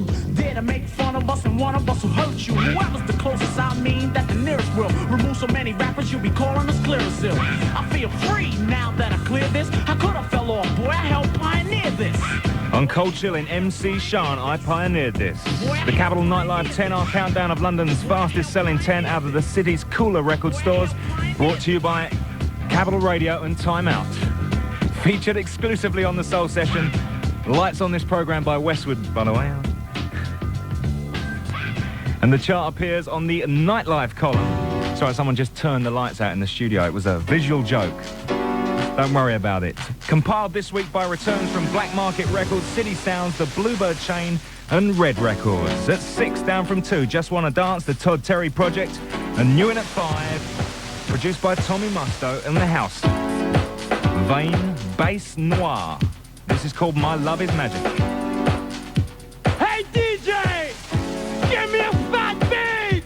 you dare to make fun of us and one of us will hurt you. Whoever's the closest, I mean that the nearest will remove so many rappers you'll be calling us clear as ill. I feel free now that I cleared this. How could I fell off, boy? I helped pioneer this. On Cold Chillin', MC Shan, I pioneered this. The Capital Nightlife 10, our countdown of London's fastest selling 10 out of the city's cooler record stores, brought to you by Capital Radio and Time Out. Featured exclusively on the Soul Session. Lights on this programme by Westwood, by the way. And the chart appears on the Nightlife column. Sorry, someone just turned the lights out in the studio. It was a visual joke. Don't worry about it. Compiled this week by returns from Black Market Records, City Sounds, the Bluebird Chain and Red Records. At 6, down from 2, Just Wanna Dance, the Todd Terry Project, and new in at 5, produced by Tommy Musto and the House. Vain Bass Noir. This is called My Love Is Magic. Hey DJ, give me a fat beat!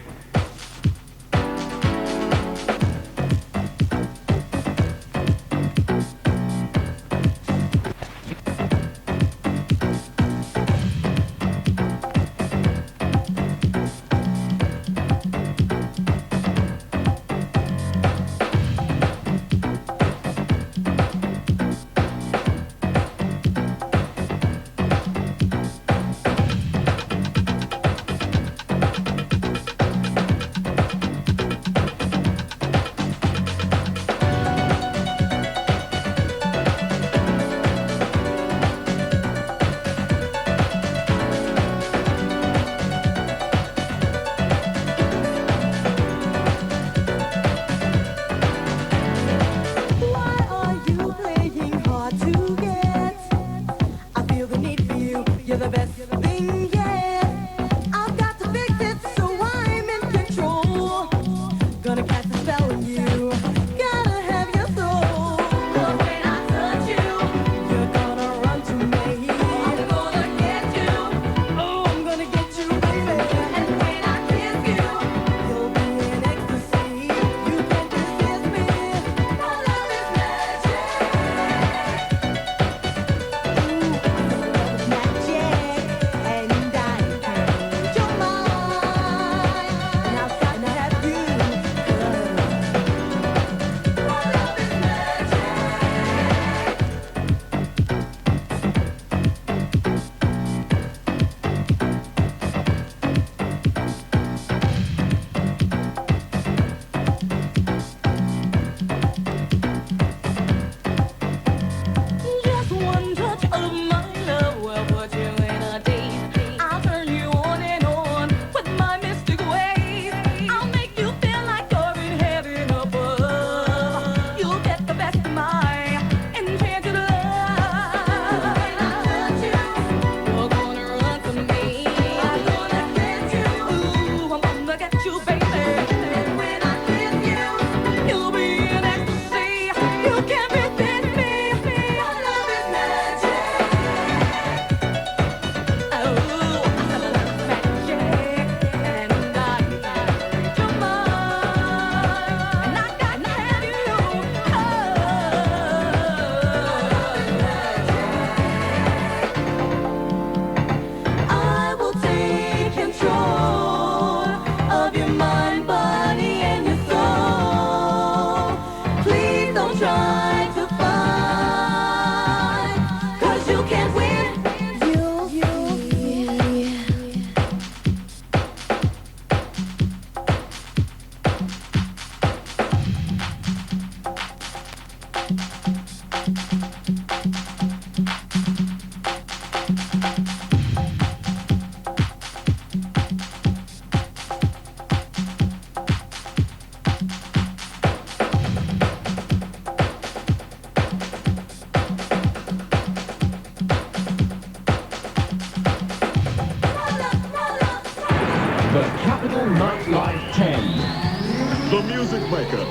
The Capital Nightlife 10. The Music Maker.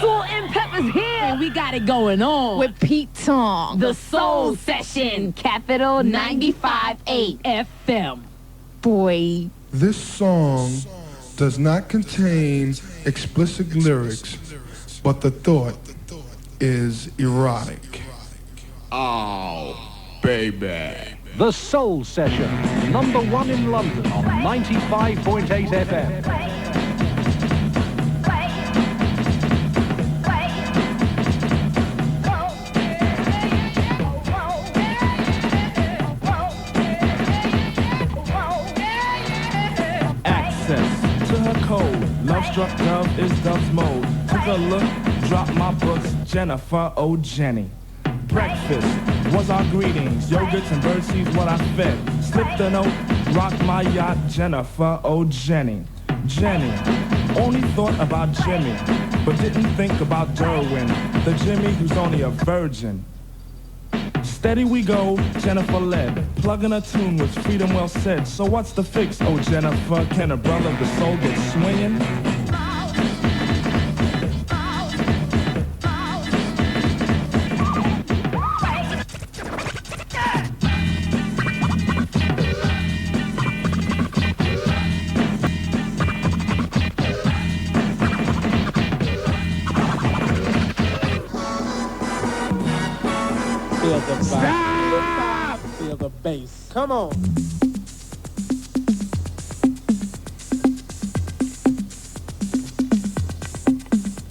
Salt and Pepper's here. And we got it going on. With Pete Tong. The Soul Session. Capital 95.8 FM. Boy. This song does not contain explicit lyrics, but the thought is erotic. Oh, baby. The Soul Session, #1 in London on 95.8 FM. Access to her code. Love struck dove is dove's mode. Took a look, dropped my books. Jennifer, oh Jenny. Breakfast was our greetings. Yogurts and birdseeds what I fed. Slipped a note, rocked my yacht. Jennifer, oh Jenny. Jenny only thought about Jimmy, but didn't think about Derwin, the Jimmy who's only a virgin. Steady we go, Jennifer led. Plugging a tune was freedom well said. So what's the fix, oh Jennifer? Can a brother of the soul get swinging? Feel the vibe. Feel the bass. Come on.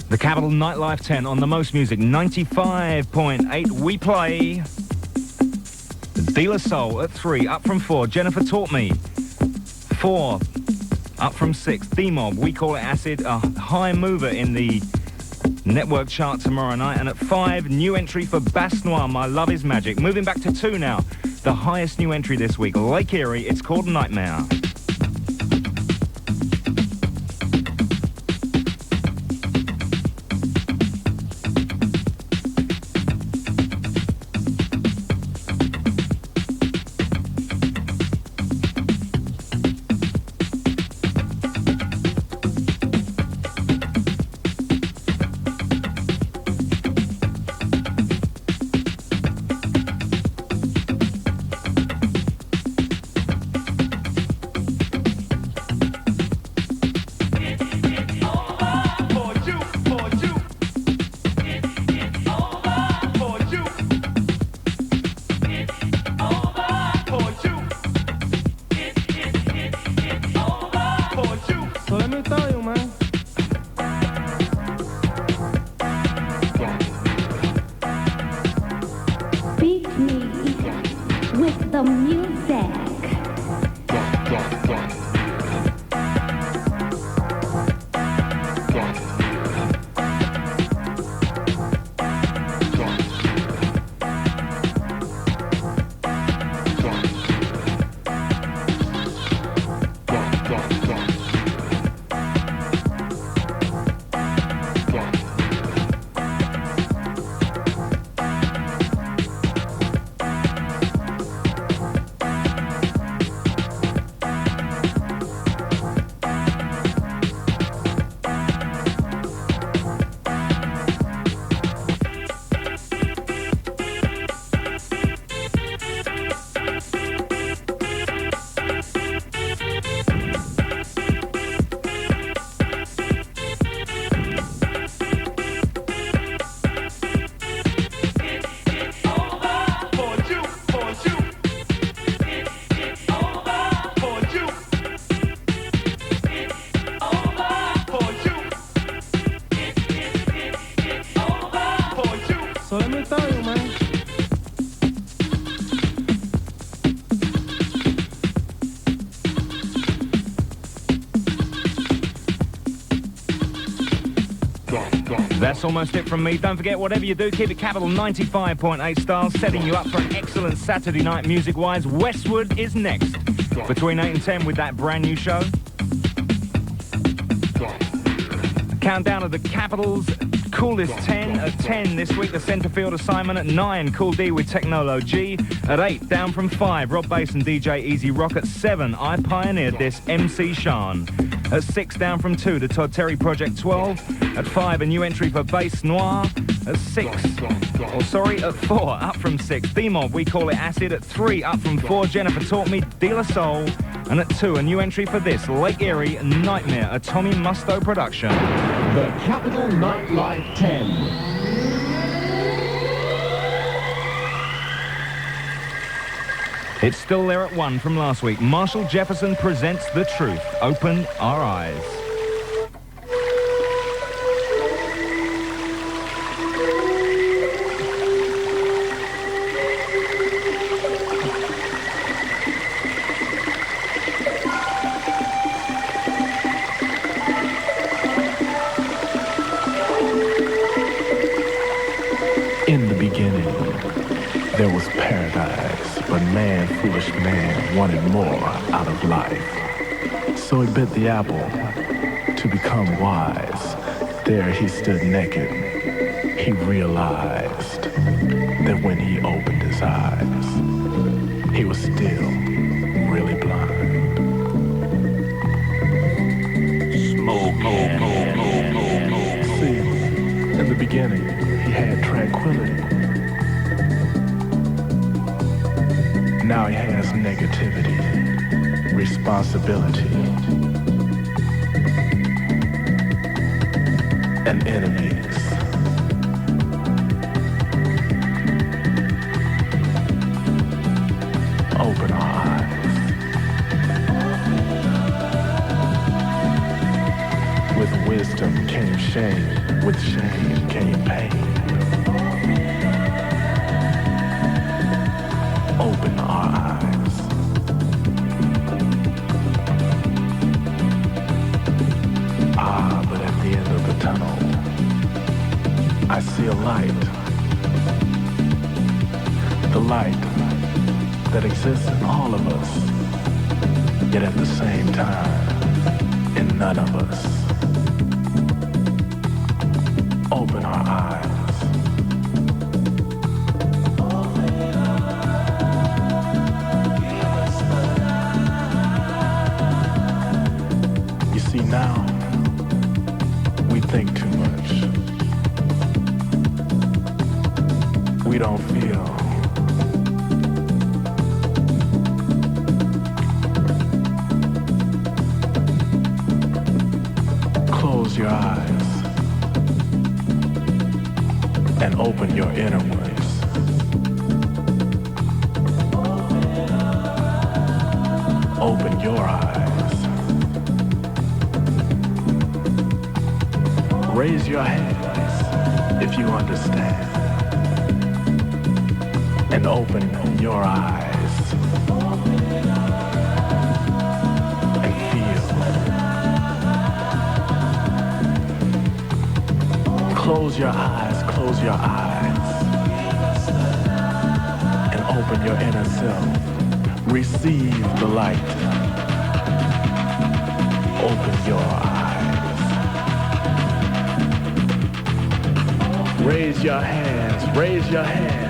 The Capital Nightlife 10 on the most music, 95.8. We play De La Soul at 3, up from 4. Jennifer Taught Me, 4, up from 6. D-Mob, We Call It Acid, a high mover in the network chart tomorrow night. And at 5, new entry for Bass Noir, My Love Is Magic. Moving back to 2 now, the highest new entry this week, Lake Eerie, it's called Nightmare. That's almost it from me. Don't forget, whatever you do, keep it Capital 95.8 stars, setting you up for an excellent Saturday night music-wise. Westwood is next, between 8 and 10 with that brand new show. A countdown of the Capital's coolest 10. At 10 this week, the Centerfield assignment. At 9, Cool D with Technology. At 8, down from 5, Rob Bass and DJ Easy Rock. At 7, I Pioneered This, MC Shan. At 6, down from 2, the Todd Terry Project 12. At 5, a new entry for Bass Noir. At 4, up from 6, D-Mob, We Call It Acid. At 3, up from 4, Jennifer Taught Me, De La Soul. And at 2, a new entry for this, Lake Eerie, Nightmare, a Tommy Musto production. The Capital Nightlife 10. It's still there at 1 from last week. Marshall Jefferson presents The Truth. Open our eyes. In the beginning, there was paradise, but man, foolish man, wanted more out of life. So he bit the apple to become wise. There he stood naked. He realized that when he opened his eyes, he was still really blind. See, in the beginning, he had tranquility. Now he has negativity, responsibility, and enemies. Open our eyes. With wisdom came shame, with shame came pain. Open our eyes. But at the end of the tunnel, I see a light. The light that exists in all of us, yet at the same time, in none of us. Open our eyes. You see, now we think too much. We don't feel. Close your eyes and open your inner ones. Open your eyes. Raise your hands if you understand. And open your eyes. And feel. Close your eyes, close your eyes. And open your inner self. Receive the light. Open your eyes. Raise your hands, raise your hands.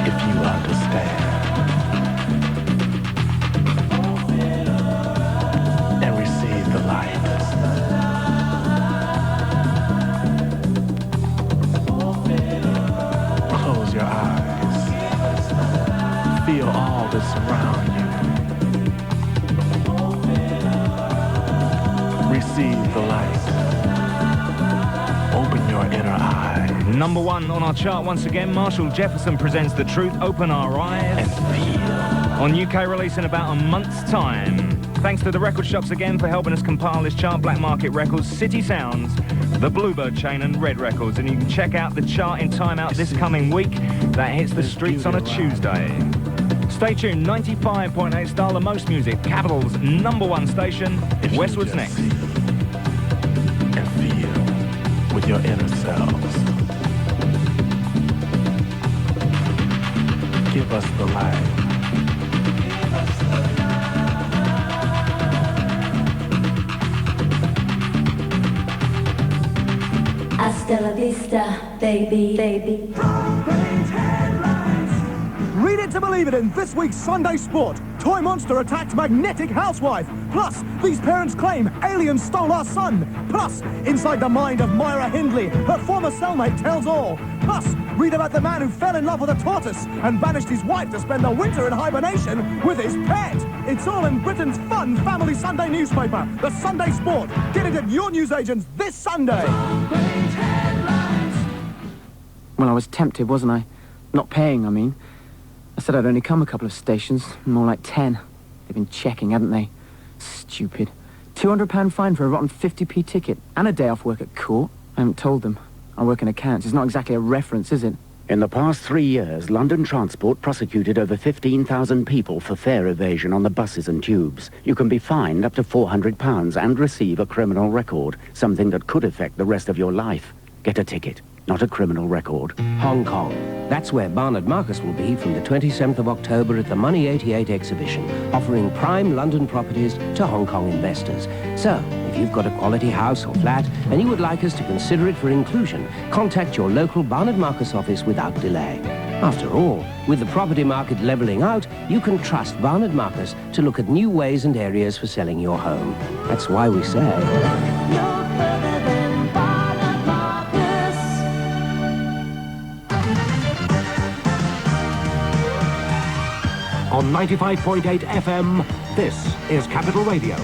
If you understand. And receive the light. Close your eyes. Feel all that's around you. Receive the light. Open your inner eye. Number 1 on our chart once again, Marshall Jefferson presents The Truth, Open Our Eyes. And feel. On UK release in about a month's time. Thanks to the record shops again for helping us compile this chart. Black Market Records, City Sounds, The Bluebird Chain and Red Records. And you can check out the chart in Time Out this coming week. That hits the streets on a Tuesday. Stay tuned, 95.8 Star, the most music. Capital's number 1 station. Westward's next. And feel with your inner selves. Give us the light. Hasta la vista, baby, baby. Read it to believe it in this week's Sunday Sport. Toy monster attacks magnetic housewife. Plus, these parents claim aliens stole our son. Plus, inside the mind of Myra Hindley, her former cellmate tells all. Plus, read about the man who fell in love with a tortoise and banished his wife to spend the winter in hibernation with his pet. It's all in Britain's fun family Sunday newspaper, the Sunday Sport. Get it at your newsagents this Sunday. Well, I was tempted, wasn't I? Not paying, I mean. I said I'd only come a couple of stations, more like 10. They've been checking, haven't they? Stupid. £200 fine for a rotten 50p ticket and a day off work at court. I haven't told them. I work in accounts. It's not exactly a reference, is it? In the past 3 years, London Transport prosecuted over 15,000 people for fare evasion on the buses and tubes. You can be fined up to £400 and receive a criminal record, something that could affect the rest of your life. Get a ticket, not a criminal record. Hong Kong. That's where Barnard Marcus will be from the 27th of October at the Money 88 exhibition, offering prime London properties to Hong Kong investors. So, if you've got a quality house or flat and you would like us to consider it for inclusion, contact your local Barnard Marcus office without delay. After all, with the property market levelling out, you can trust Barnard Marcus to look at new ways and areas for selling your home. That's why we say... On 95.8 FM, this is Capital Radio.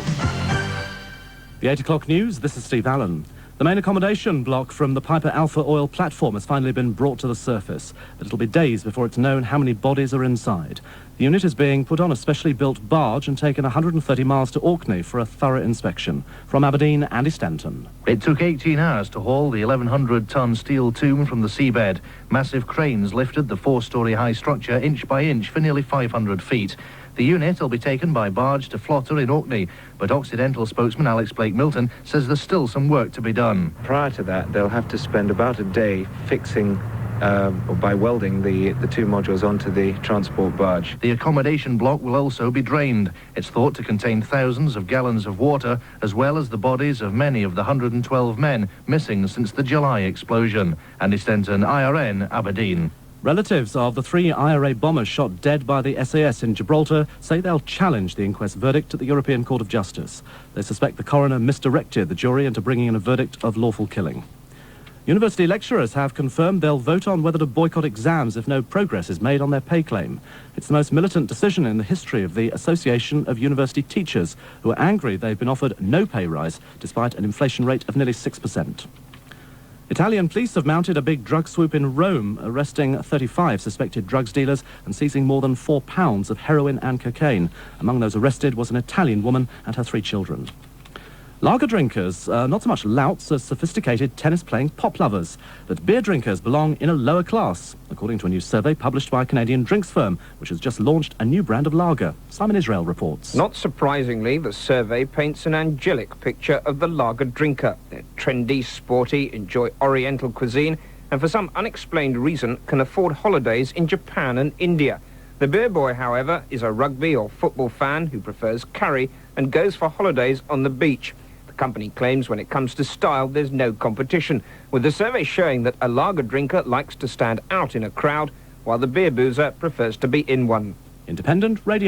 The 8 o'clock news, this is Steve Allen. The main accommodation block from the Piper Alpha Oil platform has finally been brought to the surface, but it'll be days before it's known how many bodies are inside. The unit is being put on a specially built barge and taken 130 miles to Orkney for a thorough inspection. From Aberdeen, Andy Stanton. It took 18 hours to haul the 1,100-ton steel tomb from the seabed. Massive cranes lifted the 4-storey high structure inch by inch for nearly 500 feet. The unit will be taken by barge to Flotter in Orkney, but Occidental spokesman Alex Blake-Milton says there's still some work to be done. Prior to that, they'll have to spend about a day fixing or by welding the two modules onto the transport barge. The accommodation block will also be drained. It's thought to contain thousands of gallons of water, as well as the bodies of many of the 112 men missing since the July explosion. Andy Stenton, IRN, Aberdeen. Relatives of the 3 IRA bombers shot dead by the SAS in Gibraltar say they'll challenge the inquest verdict at the European Court of Justice. They suspect the coroner misdirected the jury into bringing in a verdict of lawful killing. University lecturers have confirmed they'll vote on whether to boycott exams if no progress is made on their pay claim. It's the most militant decision in the history of the Association of University Teachers, who are angry they've been offered no pay rise despite an inflation rate of nearly 6%. Italian police have mounted a big drug swoop in Rome, arresting 35 suspected drugs dealers and seizing more than 4 pounds of heroin and cocaine. Among those arrested was an Italian woman and her 3 children. Lager drinkers are not so much louts as sophisticated tennis-playing pop lovers, but beer drinkers belong in a lower class, according to a new survey published by a Canadian drinks firm, which has just launched a new brand of lager. Simon Israel reports. Not surprisingly, the survey paints an angelic picture of the lager drinker. They're trendy, sporty, enjoy Oriental cuisine, and for some unexplained reason can afford holidays in Japan and India. The beer boy, however, is a rugby or football fan who prefers curry and goes for holidays on the beach. The company claims when it comes to style, there's no competition, with the survey showing that a lager drinker likes to stand out in a crowd, while the beer boozer prefers to be in one. Independent Radio.